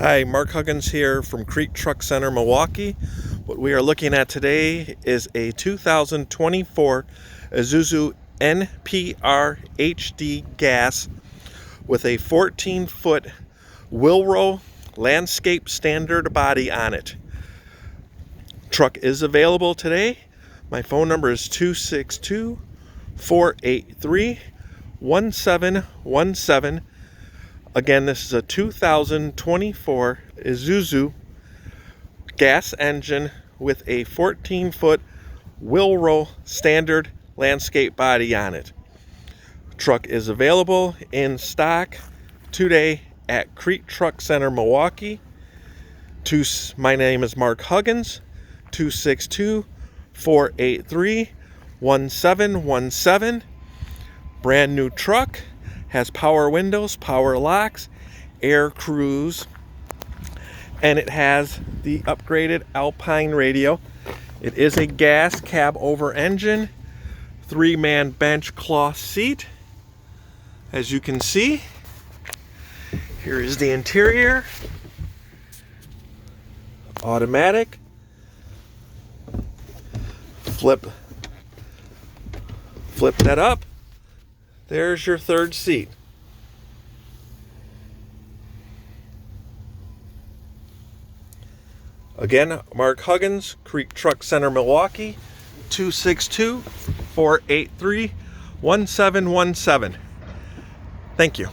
Hi, Mark Huggins here from Kriete Truck Center, Milwaukee. What we are looking at today is a 2024 Isuzu NPR HD GAS with a 14-foot Wil-Ro Landscape Standard Body on it. Truck is available today. My phone number is 262-483-1717. Again, this is a 2024 Isuzu gas engine with a 14-foot Wil-Ro standard landscape body on it. Truck is available in stock today at Kriete Truck Center, Milwaukee. My name is Mark Huggins, 262-483-1717. Brand new truck. Has power windows, power locks, air cruise, and it has the upgraded Alpine radio. It is a gas cab over engine, 3-man bench cloth seat. As you can see, here is the interior. Automatic. Flip that up. There's your third seat. Again, Mark Huggins, Kriete Truck Center, Milwaukee, 262-483-1717. Thank you.